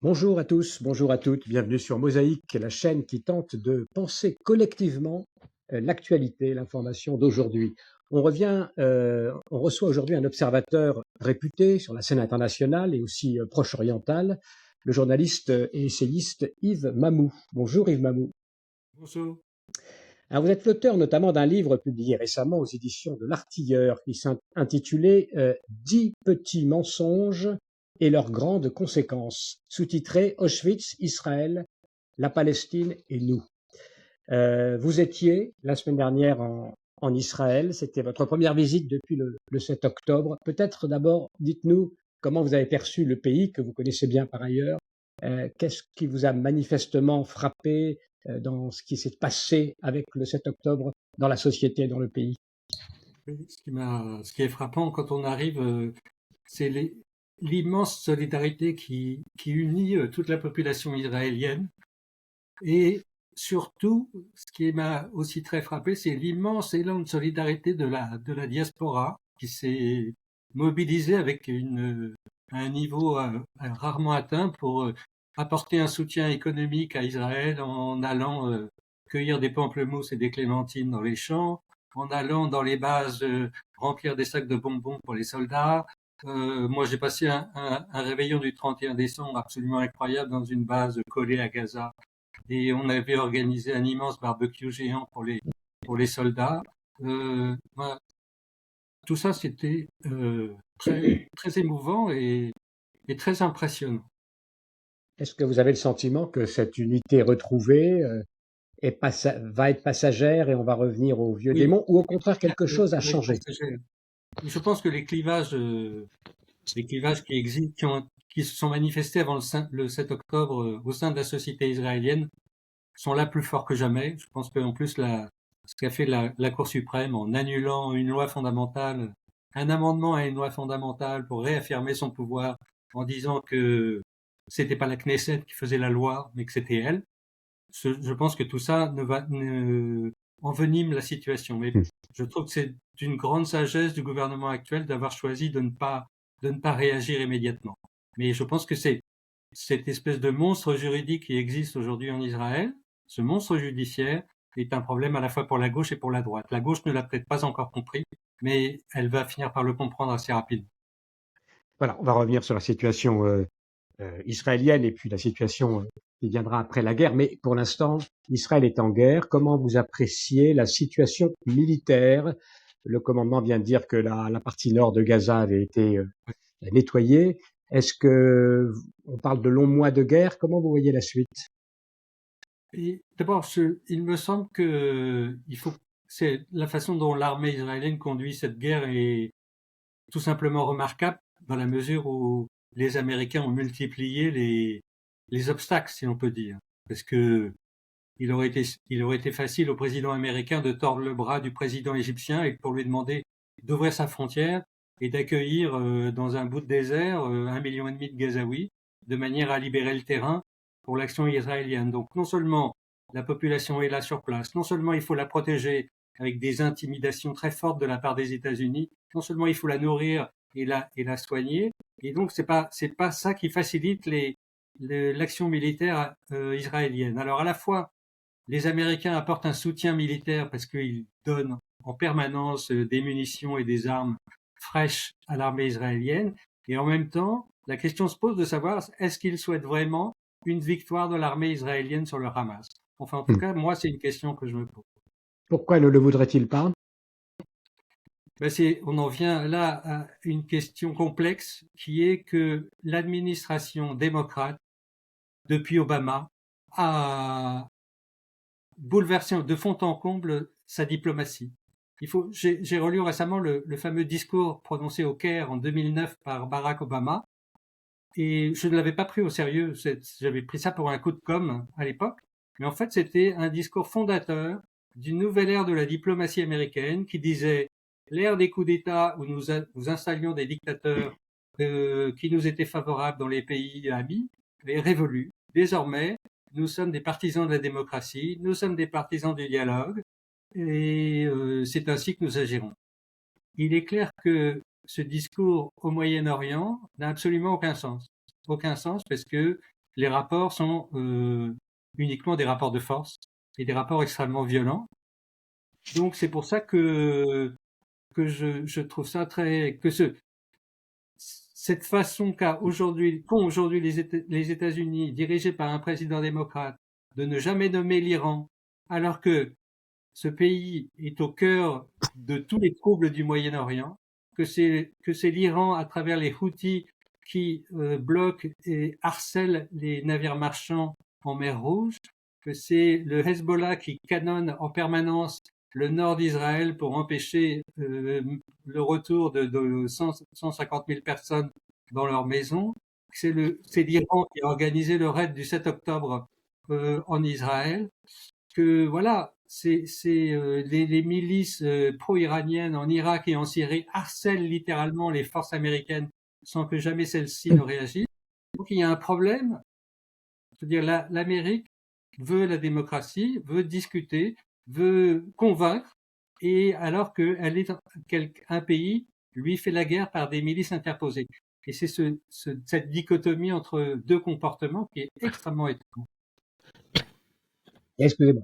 Bonjour à tous, bonjour à toutes, bienvenue sur Mosaïque, la chaîne qui tente de penser collectivement l'actualité, l'information d'aujourd'hui. On reçoit aujourd'hui un observateur réputé sur la scène internationale et aussi proche-orientale, le journaliste et essayiste Yves Mamou. Bonjour Yves Mamou. Bonjour. Alors vous êtes l'auteur notamment d'un livre publié récemment aux éditions de l'Artilleur qui s'intitulait 10 petits mensonges et leurs grandes conséquences, sous-titré Auschwitz, Israël, la Palestine et nous. Vous étiez la semaine dernière en Israël, c'était votre première visite depuis le 7 octobre. Peut-être d'abord, dites-nous comment vous avez perçu le pays que vous connaissez bien par ailleurs. Qu'est-ce qui vous a manifestement frappé dans ce qui s'est passé avec le 7 octobre dans la société, dans le pays? Oui, ce qui est frappant quand on arrive, c'est l'immense solidarité qui unit toute la population israélienne. Et surtout, ce qui m'a aussi très frappé, c'est l'immense élan de solidarité de la diaspora qui s'est mobilisée avec un niveau rarement atteint pour apporter un soutien économique à Israël en allant cueillir des pamplemousses et des clémentines dans les champs, en allant dans les bases remplir des sacs de bonbons pour les soldats. Moi, j'ai passé un réveillon du 31 décembre absolument incroyable dans une base collée à Gaza et on avait organisé un immense barbecue géant pour les soldats. Voilà. Tout ça, c'était très émouvant et très impressionnant. Est-ce que vous avez le sentiment que cette unité retrouvée va être passagère et on va revenir aux vieux Oui, démons, ou au contraire quelque chose a ça va être changé? passager. Je pense que les clivages qui existent, qui se sont manifestés avant le 7 octobre au sein de la société israélienne, sont là plus forts que jamais. Je pense qu'en plus, ce qu'a fait la Cour suprême en annulant une loi fondamentale, un amendement à une loi fondamentale pour réaffirmer son pouvoir en disant que c'était pas la Knesset qui faisait la loi, mais que c'était elle. Je pense que tout ça envenime la situation. Mais je trouve que c'est d'une grande sagesse du gouvernement actuel d'avoir choisi de ne pas réagir immédiatement. Mais je pense que c'est cette espèce de monstre juridique qui existe aujourd'hui en Israël, ce monstre judiciaire, est un problème à la fois pour la gauche et pour la droite. La gauche ne l'a peut-être pas encore compris, mais elle va finir par le comprendre assez rapidement. Voilà, on va revenir sur la situation israélienne et puis la situation qui viendra après la guerre. Mais pour l'instant, Israël est en guerre. Comment vous appréciez la situation militaire? Le commandement vient de dire que la partie nord de Gaza avait été nettoyée. Est-ce que on parle de longs mois de guerre? Comment vous voyez la suite? Et d'abord, il me semble que c'est la façon dont l'armée israélienne conduit cette guerre est tout simplement remarquable dans la mesure où les Américains ont multiplié les obstacles, si l'on peut dire. Parce que il aurait été facile au président américain de tordre le bras du président égyptien et pour lui demander d'ouvrir sa frontière et d'accueillir dans un bout de désert 1,5 million de Gazaouis de manière à libérer le terrain pour l'action israélienne. Donc non seulement la population est là sur place, non seulement il faut la protéger avec des intimidations très fortes de la part des États-Unis, non seulement il faut la nourrir et la soigner, et donc c'est pas ça qui facilite l'action militaire israélienne. Alors à la fois les Américains apportent un soutien militaire parce qu'ils donnent en permanence des munitions et des armes fraîches à l'armée israélienne. Et en même temps, la question se pose de savoir est-ce qu'ils souhaitent vraiment une victoire de l'armée israélienne sur le Hamas. Enfin, en tout cas, moi, c'est une question que je me pose. Pourquoi ne le voudrait-il pas? On en vient là à une question complexe qui est que l'administration démocrate, depuis Obama, a bouleversé de fond en comble sa diplomatie. J'ai relu récemment le fameux discours prononcé au Caire en 2009 par Barack Obama et je ne l'avais pas pris au sérieux. J'avais pris ça pour un coup de com' à l'époque. Mais en fait, c'était un discours fondateur d'une nouvelle ère de la diplomatie américaine qui disait l'ère des coups d'État où nous installions des dictateurs qui nous étaient favorables dans les pays amis est révolue. Désormais, nous sommes des partisans de la démocratie, nous sommes des partisans du dialogue et c'est ainsi que nous agirons. Il est clair que ce discours au Moyen-Orient n'a absolument aucun sens. Aucun sens parce que les rapports sont uniquement des rapports de force et des rapports extrêmement violents. Donc c'est pour ça que je trouve ça très que cette façon qu'ont aujourd'hui les États-Unis, dirigés par un président démocrate, de ne jamais nommer l'Iran, alors que ce pays est au cœur de tous les troubles du Moyen-Orient, que c'est l'Iran, à travers les Houthis, qui bloquent et harcèlent les navires marchands en mer Rouge, que c'est le Hezbollah qui canonne en permanence le nord d'Israël pour empêcher le retour de 150 000 personnes dans leur maison. C'est l'Iran qui a organisé le raid du 7 octobre en Israël. Que voilà, les milices pro-iraniennes en Irak et en Syrie harcèlent littéralement les forces américaines sans que jamais celles-ci ne réagissent. Donc il y a un problème. C'est-à-dire l'Amérique veut la démocratie, veut discuter, veut convaincre, et alors qu'un pays lui fait la guerre par des milices interposées. Et c'est cette dichotomie entre deux comportements qui est extrêmement étonnante. Excusez-moi.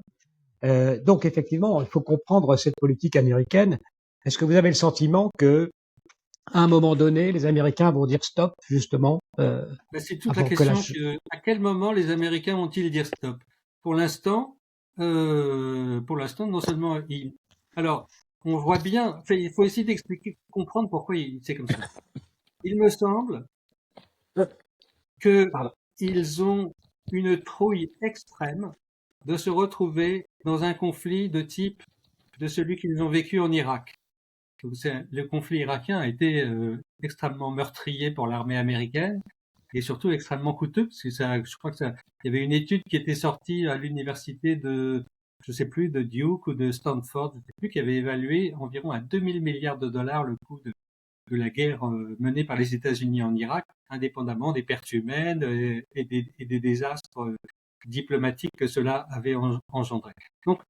Donc effectivement, il faut comprendre cette politique américaine. Est-ce que vous avez le sentiment que, à un moment donné, les Américains vont dire stop, justement, C'est toute la avant que question à quel moment les Américains vont-ils dire stop? Pour l'instant, non seulement alors, on voit bien, enfin, il faut essayer d'expliquer, comprendre pourquoi c'est comme ça. Il me semble que ils ont une trouille extrême de se retrouver dans un conflit de type de celui qu'ils ont vécu en Irak. Le conflit irakien a été extrêmement meurtrier pour l'armée américaine et surtout extrêmement coûteux parce que je crois que il y avait une étude qui était sortie à l'université je sais plus, de Duke ou de Stanford, je sais plus, qui avait évalué environ à 2000 milliards de dollars le coût de la guerre menée par les États-Unis en Irak, indépendamment des pertes humaines et des désastres diplomatiques que cela avait engendré. Donc,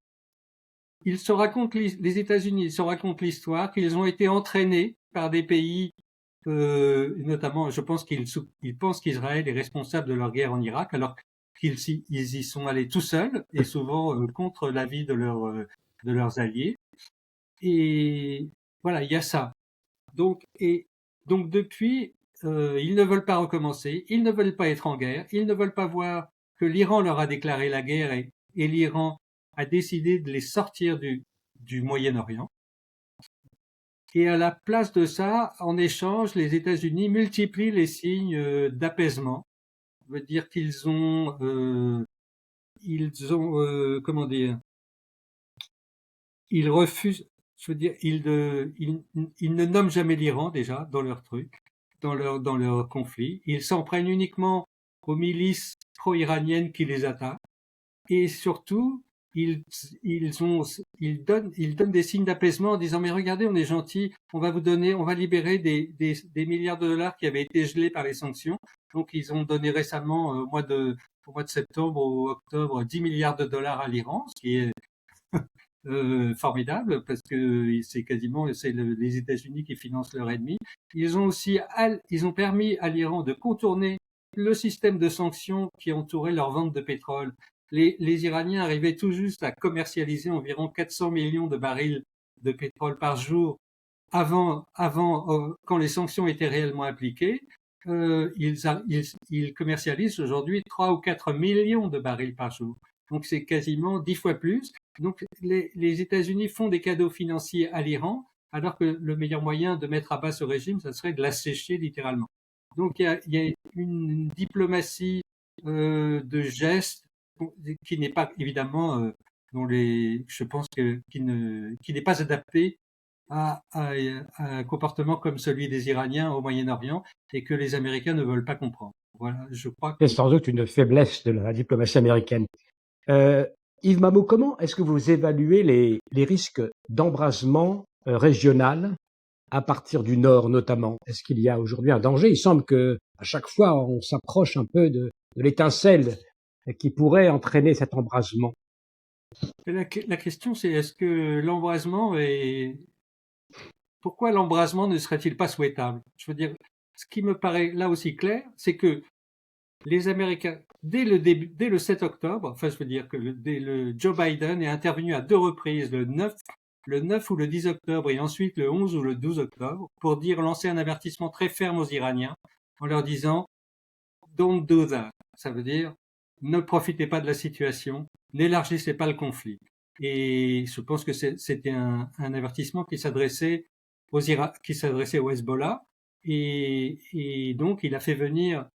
les États-Unis se racontent l'histoire qu'ils ont été entraînés par des pays, notamment, je pense ils pensent qu'Israël est responsable de leur guerre en Irak, alors qu'ils y sont allés tout seuls et souvent contre l'avis de leurs alliés. Et voilà, il y a ça. Donc depuis, ils ne veulent pas recommencer, ils ne veulent pas être en guerre, ils ne veulent pas voir que l'Iran leur a déclaré la guerre et l'Iran a décidé de les sortir du Moyen-Orient. Et à la place de ça, en échange, les États-Unis multiplient les signes d'apaisement. Ça veut dire comment dire, ils refusent, je veux dire, ils ne nomment jamais l'Iran déjà dans leur truc, dans leur conflit. Ils s'en prennent uniquement aux milices pro-iraniennes qui les attaquent. Et surtout, ils donnent des signes d'apaisement en disant mais regardez, on est gentil, on va libérer des milliards de dollars qui avaient été gelés par les sanctions. Donc ils ont donné récemment au mois de septembre ou octobre 10 milliards de dollars à l'Iran, ce qui est formidable parce que c'est les États-Unis qui financent leur ennemi. Ils ont permis à l'Iran de contourner le système de sanctions qui entourait leur vente de pétrole. Les Iraniens arrivaient tout juste à commercialiser environ 400 millions de barils de pétrole par jour avant quand les sanctions étaient réellement appliquées. Ils commercialisent aujourd'hui 3 ou 4 millions de barils par jour. Donc c'est quasiment 10 fois plus. Donc les États-Unis font des cadeaux financiers à l'Iran, alors que le meilleur moyen de mettre à bas ce régime, ça serait de l'assécher littéralement. Donc il y a une diplomatie de gestes qui n'est pas évidemment je pense qui n'est pas adaptée à un comportement comme celui des Iraniens au Moyen-Orient et que les Américains ne veulent pas comprendre. Voilà, je crois que c'est sans doute une faiblesse de la diplomatie américaine. Yves Mamot, comment est-ce que vous évaluez les risques d'embrasement régional à partir du Nord notamment? Est-ce qu'il y a aujourd'hui un danger? Il semble que à chaque fois on s'approche un peu de l'étincelle qui pourrait entraîner cet embrasement. la question c'est est-ce que pourquoi l'embrasement ne serait-il pas souhaitable? Je veux dire, ce qui me paraît là aussi clair, c'est que les Américains, dès le 7 octobre, enfin, je veux dire que Joe Biden est intervenu à 2 reprises, le 9 ou le 10 octobre et ensuite le 11 ou le 12 octobre, pour lancer un avertissement très ferme aux Iraniens en leur disant Don't do that. Ça veut dire ne profitez pas de la situation, n'élargissez pas le conflit. Et je pense que c'était un avertissement qui s'adressait au Hezbollah. Et donc, il a fait venir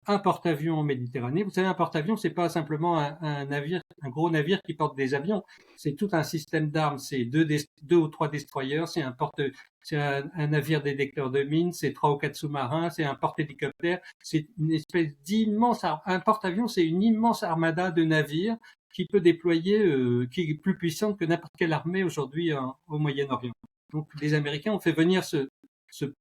un porte-avions en Méditerranée. Vous savez, un porte-avions, c'est pas simplement un navire, un gros navire qui porte des avions. C'est tout un système d'armes. C'est deux ou trois destroyers. C'est un navire détecteur de mines. C'est 3 ou 4 sous-marins. C'est un porte-hélicoptère. C'est une espèce un porte-avions, c'est une immense armada de navires qui peut déployer, qui est plus puissante que n'importe quelle armée aujourd'hui au Moyen-Orient. Donc, les Américains ont fait venir ce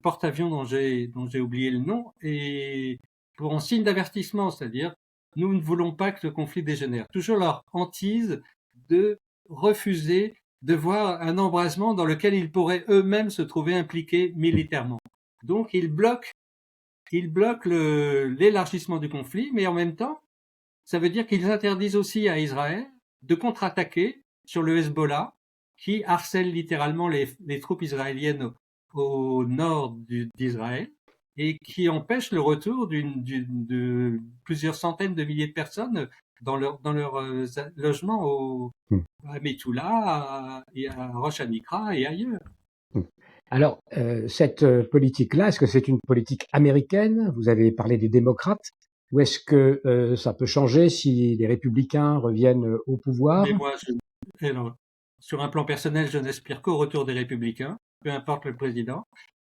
porte-avions dont j'ai oublié le nom et pour un signe d'avertissement, c'est-à-dire nous ne voulons pas que le conflit dégénère. Toujours leur hantise de refuser de voir un embrasement dans lequel ils pourraient eux-mêmes se trouver impliqués militairement. Donc ils bloquent l'élargissement du conflit, mais en même temps, ça veut dire qu'ils interdisent aussi à Israël de contre-attaquer sur le Hezbollah, qui harcèle littéralement les troupes israéliennes au nord d'Israël et qui empêche le retour de plusieurs centaines de milliers de personnes dans leur logement à Metula, à Rosh Hanikra et ailleurs. Alors, cette politique-là, est-ce que c'est une politique américaine? Vous avez parlé des démocrates. Ou est-ce que ça peut changer si les républicains reviennent au pouvoir? Mais moi, alors, sur un plan personnel, je n'aspire qu'au retour des républicains, peu importe le président.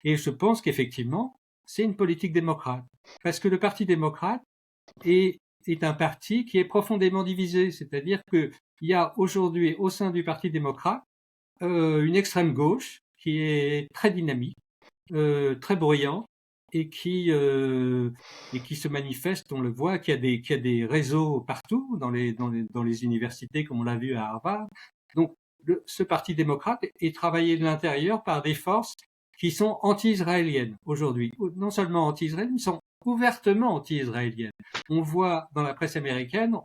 Et je pense qu'effectivement, c'est une politique démocrate. Parce que le Parti démocrate est un parti qui est profondément divisé. C'est-à-dire qu'il y a aujourd'hui au sein du Parti démocrate une extrême gauche qui est très dynamique, très bruyante et qui se manifeste, on le voit, qu'il y a des réseaux partout dans les universités, comme on l'a vu à Harvard. Donc, ce Parti démocrate est travaillé de l'intérieur par des forces qui sont anti-israéliennes aujourd'hui. Non seulement anti-israéliennes, mais sont ouvertement anti-israéliennes. On voit dans la presse américaine,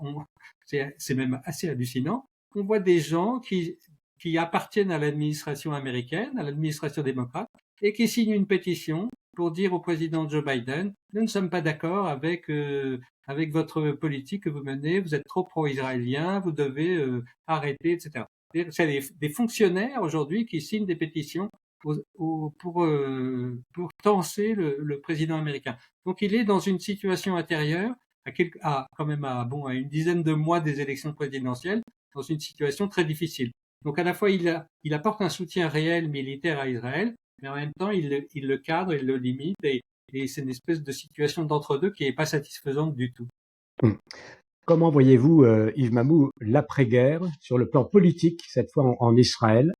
c'est même assez hallucinant, on voit des gens qui appartiennent à l'administration américaine, à l'administration démocrate, et qui signent une pétition pour dire au président Joe Biden, nous ne sommes pas d'accord avec votre politique que vous menez, vous êtes trop pro-israélien, vous devez arrêter, etc. C'est des fonctionnaires aujourd'hui qui signent des pétitions pour tancer le président américain. Donc il est dans une situation intérieure, quand même à une dizaine de mois des élections présidentielles, dans une situation très difficile. Donc à la fois il apporte un soutien réel militaire à Israël, mais en même temps il le cadre, il le limite, et c'est une espèce de situation d'entre-deux qui n'est pas satisfaisante du tout. Comment voyez-vous, Yves Mamou, l'après-guerre sur le plan politique, cette fois en Israël?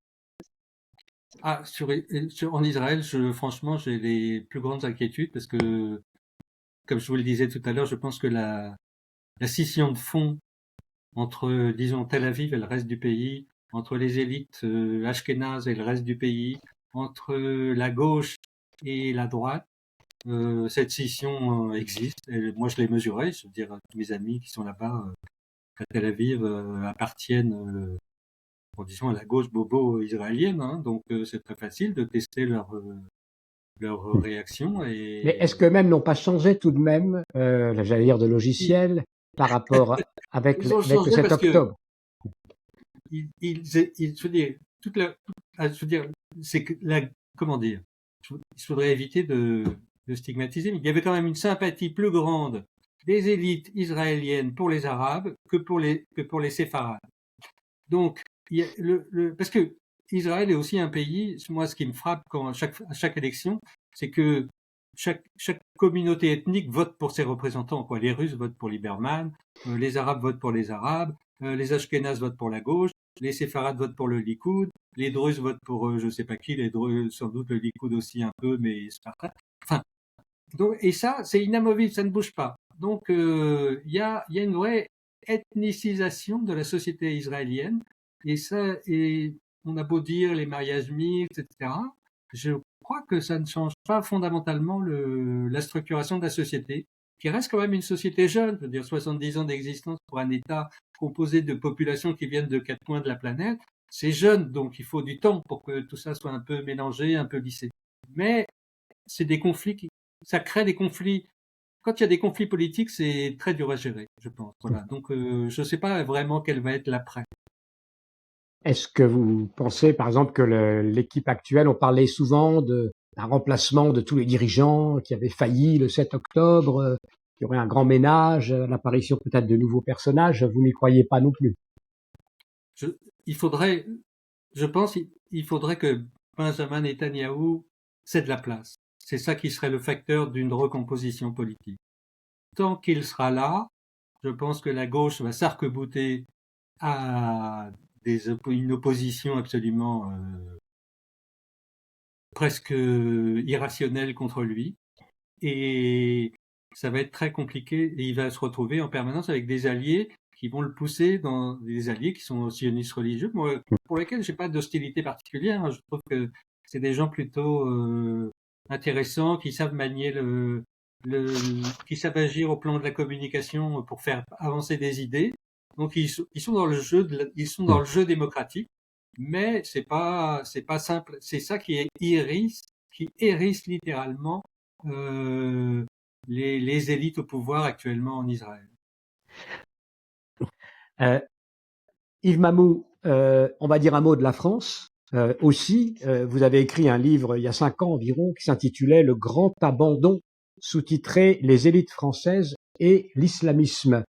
En Israël, franchement, j'ai les plus grandes inquiétudes parce que, comme je vous le disais tout à l'heure, je pense que la scission de fond entre, disons, Tel Aviv et le reste du pays, entre les élites ashkénazes et le reste du pays, entre la gauche et la droite, cette scission existe. Et moi, je l'ai mesurée. Je veux dire, tous mes amis qui sont là-bas à Tel Aviv appartiennent, disons, à la gauche bobo israélienne. Hein, donc, c'est très facile de tester leur réaction. Mais est-ce qu'eux-mêmes n'ont pas changé tout de même, j'allais dire, de logiciel par rapport avec le 7 octobre? Je veux dire, je veux dire, c'est que comment dire, il faudrait éviter de stigmatiser, mais il y avait quand même une sympathie plus grande des élites israéliennes pour les Arabes que pour les séfarades. Donc, parce que Israël est aussi un pays, moi ce qui me frappe à chaque élection, c'est que chaque communauté ethnique vote pour ses représentants, quoi. Les Russes votent pour Lieberman, les Arabes votent pour les Arabes, les Ashkénazes votent pour la gauche, les séfarades votent pour le Likoud, les Druzes votent pour je sais pas qui, les Druzes sans doute le Likoud aussi un peu, mais c'est pas grave. Enfin, donc, et ça c'est inamovible, ça ne bouge pas. Donc il y a une vraie ethnicisation de la société israélienne, et ça, et on a beau dire les mariages mixtes, etc. Je crois que ça ne change pas fondamentalement la structuration de la société, qui reste quand même une société jeune, je veux dire 70 ans d'existence pour un État composé de populations qui viennent de 4 coins de la planète, c'est jeune, donc il faut du temps pour que tout ça soit un peu mélangé, un peu lissé. Mais c'est des conflits ça crée des conflits. Quand il y a des conflits politiques, c'est très dur à gérer, je pense. Voilà. Donc, je ne sais pas vraiment quel va être l'après. Est-ce que vous pensez, par exemple, que l'équipe actuelle, on parlait souvent d'un remplacement de tous les dirigeants qui avaient failli le 7 octobre, qu'il y aurait un grand ménage, l'apparition peut-être de nouveaux personnages, vous n'y croyez pas non plus? Je, il faudrait, je pense, il faudrait que Benjamin Netanyahou cède la place. C'est ça qui serait le facteur d'une recomposition politique. Tant qu'il sera là, je pense que la gauche va s'arc-bouter à une opposition absolument presque irrationnelle contre lui. Et ça va être très compliqué et il va se retrouver en permanence avec des alliés qui vont le pousser dans des alliés qui sont sionistes religieux, moi, pour lesquels j'ai pas d'hostilité particulière. Je trouve que c'est des gens plutôt intéressants qui savent manier qui savent agir au plan de la communication pour faire avancer des idées. Donc ils sont dans le jeu ils sont dans le jeu démocratique, mais c'est pas simple. C'est ça qui hérisse littéralement les élites au pouvoir actuellement en Israël. Euh, Yves Mamou, on va dire un mot de la France. Aussi, vous avez écrit un livre il y a 5 ans environ qui s'intitulait Le Grand Abandon, sous-titré Les élites françaises et l'islamisme.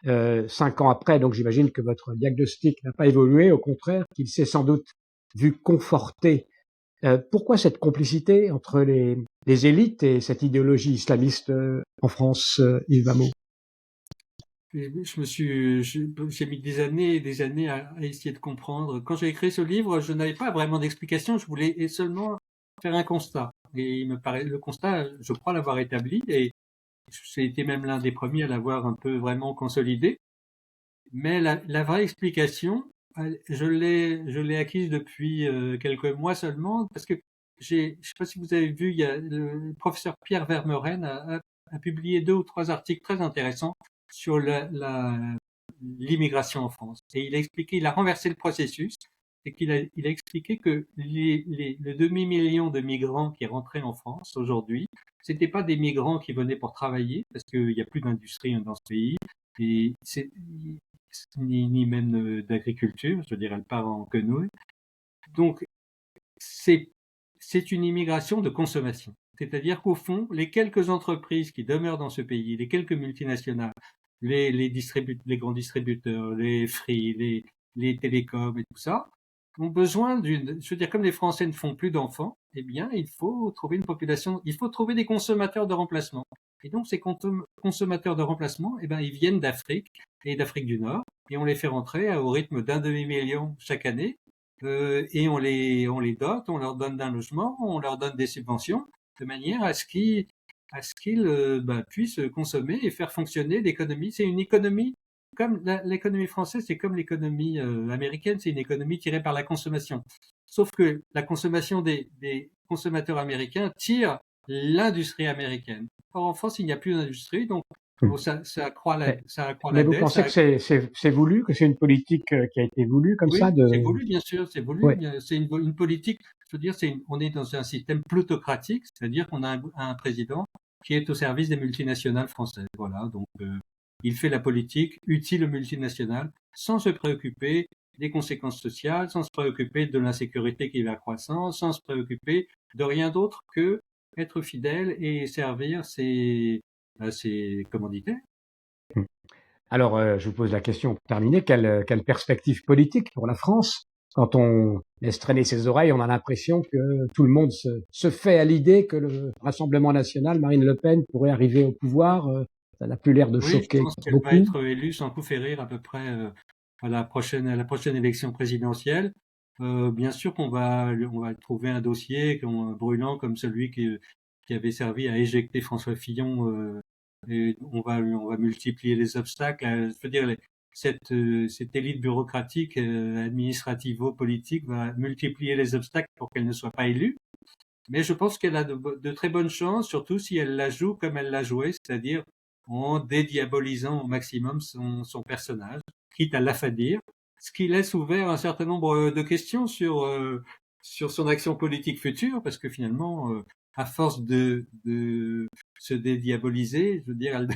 5 ans après, donc j'imagine que votre diagnostic n'a pas évolué, au contraire, qu'il s'est sans doute vu conforté. Pourquoi cette complicité entre les élites et cette idéologie islamiste en France, Yves Mamou? J'ai mis des années et des années à essayer de comprendre. Quand j'ai écrit ce livre, je n'avais pas vraiment d'explication, je voulais seulement faire un constat. Et il me paraît, le constat, je crois l'avoir établi, et j'ai été même l'un des premiers à l'avoir un peu vraiment consolidé. Mais la vraie explication, je l'ai acquise depuis quelques mois seulement, parce que je sais pas si vous avez vu, il y a le professeur Pierre Vermeuren a publié 2 ou 3 articles très intéressants sur l'immigration en France. Et il a renversé le processus, et il a expliqué que le demi-million de migrants qui rentraient en France aujourd'hui, c'était pas des migrants qui venaient pour travailler, parce qu'il n'y a plus d'industrie dans ce pays, et ni même d'agriculture, je veux dire, elle part en quenouille. Donc, c'est une immigration de consommation. C'est-à-dire qu'au fond, les quelques entreprises qui demeurent dans ce pays, les quelques multinationales, les grands distributeurs, les free, les télécoms et tout ça, ont besoin je veux dire, comme les Français ne font plus d'enfants, eh bien, il faut trouver une population, il faut trouver des consommateurs de remplacement. Et donc, ces consommateurs de remplacement, eh ben, ils viennent d'Afrique et d'Afrique du Nord, et on les fait rentrer au rythme d'un demi-million chaque année, et on les dote, on leur donne un logement, on leur donne des subventions, de manière à ce qu'ils puissent consommer et faire fonctionner l'économie. C'est une économie comme l'économie française, c'est comme l'économie américaine, c'est une économie tirée par la consommation. Sauf que la consommation des consommateurs américains tire l'industrie américaine. Or, en France, il n'y a plus d'industrie, donc ça accroît la Mais vous dette. pensez que c'est voulu, que c'est une politique qui a été voulue comme ça Oui, de... c'est voulu, bien sûr, c'est voulu. Ouais. C'est une politique, je veux dire, on est dans un système plutocratique, c'est-à-dire qu'on a un président qui est au service des multinationales françaises. Voilà, donc il fait la politique utile aux multinationales sans se préoccuper des conséquences sociales, sans se préoccuper de l'insécurité qui va croissant, sans se préoccuper de rien d'autre que être fidèle et servir ses commanditaires. Alors, je vous pose la question pour terminer, quelle perspective politique pour la France? Quand on laisse traîner ses oreilles, on a l'impression que tout le monde se fait à l'idée que le Rassemblement national, Marine Le Pen, pourrait arriver au pouvoir. Ça n'a plus l'air de Oui, je choquer pense qu'elle va beaucoup. être élue sans coup férir à peu près à la prochaine élection présidentielle. Bien sûr on va trouver un dossier brûlant comme celui qui avait servi à éjecter François Fillon. Et on va multiplier les obstacles. Je veux dire, cette élite bureaucratique, administrativo-politique va multiplier les obstacles pour qu'elle ne soit pas élue. Mais je pense qu'elle a de très bonnes chances, surtout si elle la joue comme elle l'a joué, c'est-à-dire en dédiabolisant au maximum son personnage, quitte à l'affadir, ce qui laisse ouvert un certain nombre de questions sur son action politique future, parce que finalement, à force de se dédiaboliser, je veux dire,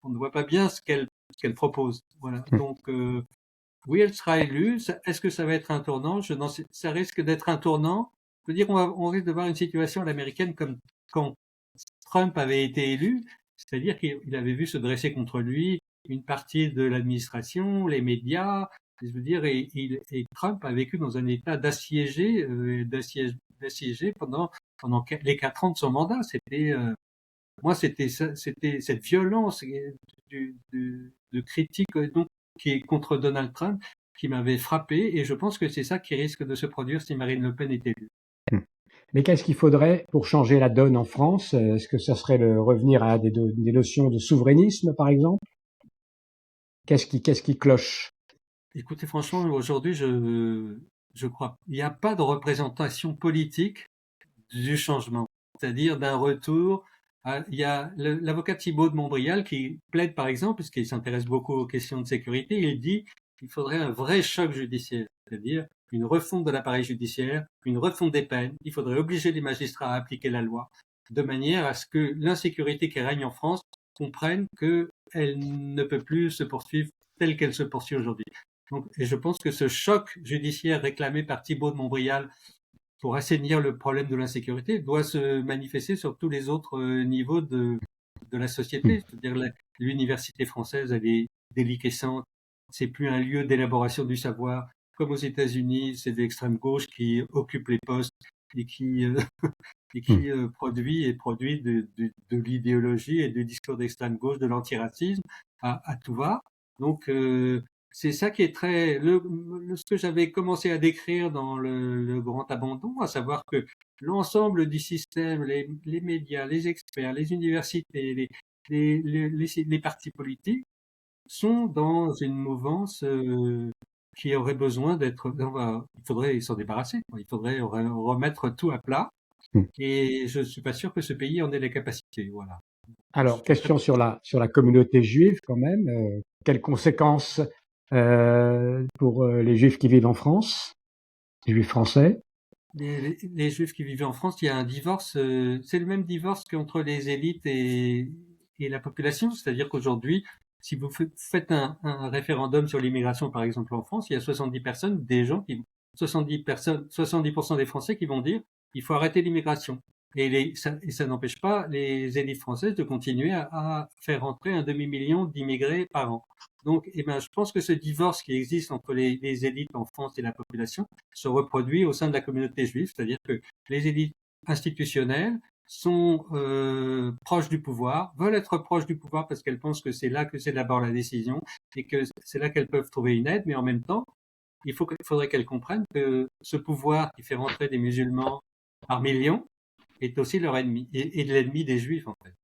on ne voit pas bien ce qu'elle propose. Voilà. Donc, oui, elle sera élue. Est-ce que ça va être un tournant? Ça risque d'être un tournant. Je veux dire, on risque de voir une situation à l'américaine comme quand Trump avait été élu, c'est-à-dire qu'il avait vu se dresser contre lui une partie de l'administration, les médias. Je veux dire, et Trump a vécu dans un état d'assiégé pendant les 4 ans de son mandat. Moi, c'était cette violence de critique donc qui est contre Donald Trump qui m'avait frappé, et je pense que c'est ça qui risque de se produire si Marine Le Pen est élue. Mais qu'est-ce qu'il faudrait pour changer la donne en France? Est-ce que ça serait le revenir à des notions de souverainisme, par exemple? Qu'est-ce qui cloche? Écoutez, franchement, aujourd'hui, je crois, il n'y a pas de représentation politique du changement, c'est-à-dire d'un retour. Il y a l'avocat Thibault de Montbrial qui plaide, par exemple, puisqu'il s'intéresse beaucoup aux questions de sécurité, il dit qu'il faudrait un vrai choc judiciaire, c'est-à-dire une refonte de l'appareil judiciaire, une refonte des peines. Il faudrait obliger les magistrats à appliquer la loi de manière à ce que l'insécurité qui règne en France comprenne qu'elle ne peut plus se poursuivre telle qu'elle se poursuit aujourd'hui. Et je pense que ce choc judiciaire réclamé par Thibault de Montbrial pour assainir le problème de l'insécurité doit se manifester sur tous les autres niveaux de la société. C'est-à-dire l'université française, elle est déliquescente. C'est plus un lieu d'élaboration du savoir. Comme aux États-Unis, c'est l'extrême gauche qui occupe les postes et qui produit de l'idéologie et du discours d'extrême gauche, de l'antiracisme à tout va. Donc, c'est ça qui est ce que j'avais commencé à décrire dans le grand abandon, à savoir que l'ensemble du système, les médias, les experts, les universités, les partis politiques sont dans une mouvance qui aurait besoin il faudrait s'en débarrasser. Il faudrait remettre tout à plat. Et je suis pas sûr que ce pays en ait les capacités. Voilà. Alors, question sur la communauté juive quand même. Quelles conséquences pour les Juifs qui vivent en France, les Juifs français? Les Juifs qui vivent en France, il y a un divorce. C'est le même divorce qu'entre les élites et la population. C'est-à-dire qu'aujourd'hui, si vous faites un référendum sur l'immigration, par exemple en France, il y a 70 70% des Français qui vont dire il faut arrêter l'immigration. Et ça n'empêche pas les élites françaises de continuer à faire rentrer 1 demi-million d'immigrés par an. Donc, je pense que ce divorce qui existe entre les élites en France et la population se reproduit au sein de la communauté juive, c'est-à-dire que les élites institutionnelles sont proches du pouvoir, veulent être proches du pouvoir parce qu'elles pensent que c'est là que c'est d'abord la décision et que c'est là qu'elles peuvent trouver une aide, mais en même temps, il faudrait qu'elles comprennent que ce pouvoir qui fait rentrer des musulmans par millions est aussi leur ennemi, et l'ennemi des Juifs, en fait.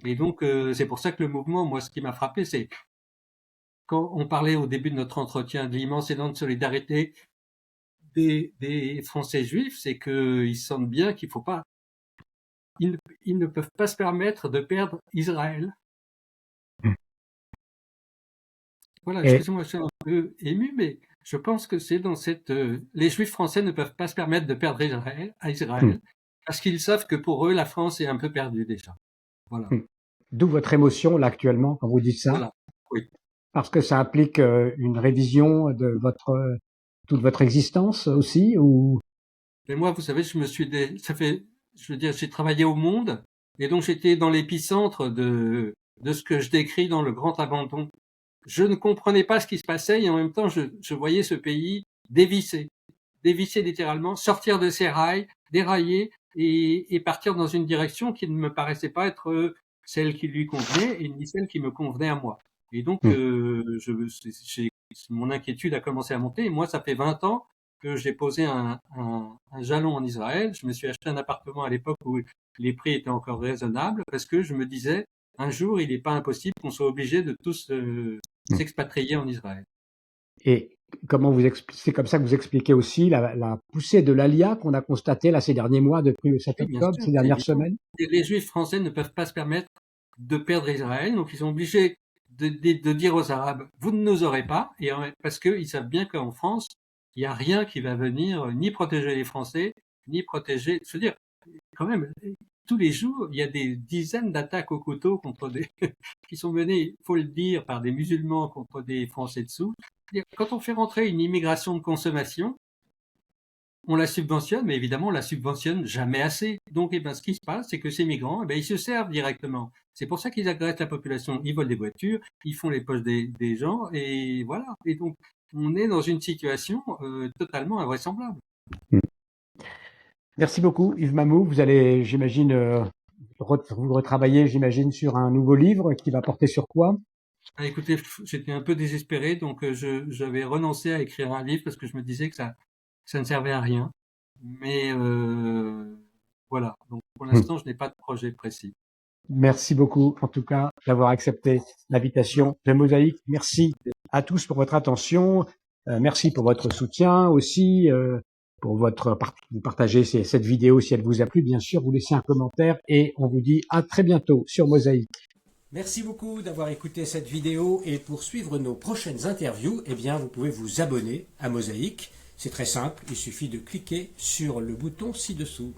Et donc, c'est pour ça que le mouvement, moi, ce qui m'a frappé, c'est quand on parlait au début de notre entretien de l'immense élan de solidarité des Français juifs, c'est qu'ils sentent bien qu'il faut pas, ils ne peuvent pas se permettre de perdre Israël. Voilà, excusez-moi, je suis un peu ému, mais je pense que c'est dans les Juifs français ne peuvent pas se permettre de perdre Israël, parce qu'ils savent que pour eux, la France est un peu perdue déjà. Voilà. D'où votre émotion là actuellement quand vous dites ça. Voilà. Oui. Parce que ça implique une révision de toute votre existence aussi, ou? Mais moi, vous savez, j'ai travaillé au Monde, et donc j'étais dans l'épicentre de ce que je décris dans le grand abandon. Je ne comprenais pas ce qui se passait, et en même temps, je voyais ce pays dévisser littéralement, sortir de ses rails, dérailler et partir dans une direction qui ne me paraissait pas être celle qui lui convenait et ni celle qui me convenait à moi. Et donc, mon inquiétude a commencé à monter. Et moi, ça fait 20 ans que j'ai posé un jalon en Israël. Je me suis acheté un appartement à l'époque où les prix étaient encore raisonnables parce que je me disais, un jour, il n'est pas impossible qu'on soit obligé de tous s'expatrier en Israël. Et c'est comme ça que vous expliquez aussi la poussée de l'ALIA qu'on a constatée là ces derniers mois depuis le 7 octobre, ces dernières semaines? Les Juifs français ne peuvent pas se permettre de perdre Israël. Donc, ils sont obligés de dire aux Arabes, vous ne nous aurez pas, et parce qu'ils savent bien qu'en France, il n'y a rien qui va venir ni protéger les Français, ni protéger. Je veux dire, quand même, tous les jours, il y a des dizaines d'attaques au couteau contre des qui sont menées, il faut le dire, par des musulmans contre des Français dessous. Quand on fait rentrer une immigration de consommation, on la subventionne, mais évidemment, on la subventionne jamais assez. Donc, eh ben, ce qui se passe, c'est que ces migrants, eh ben, ils se servent directement. C'est pour ça qu'ils agressent la population. Ils volent des voitures, ils font les poches des gens, et voilà. Et donc, on est dans une situation totalement invraisemblable. Merci beaucoup, Yves Mamou. Vous allez, j'imagine, vous retravailler, j'imagine, sur un nouveau livre qui va porter sur quoi? Ah, écoutez, j'étais un peu désespéré, donc j'avais renoncé à écrire un livre parce que je me disais que ça ne servait à rien. Mais voilà. Donc, pour l'instant, je n'ai pas de projet précis. Merci beaucoup, en tout cas, d'avoir accepté l'invitation de Mosaïque. Merci à tous pour votre attention. Merci pour votre soutien aussi, pour vous partager cette vidéo si elle vous a plu. Bien sûr, vous laissez un commentaire et on vous dit à très bientôt sur Mosaïque. Merci beaucoup d'avoir écouté cette vidéo et pour suivre nos prochaines interviews, eh bien, vous pouvez vous abonner à Mosaïque. C'est très simple, il suffit de cliquer sur le bouton ci-dessous.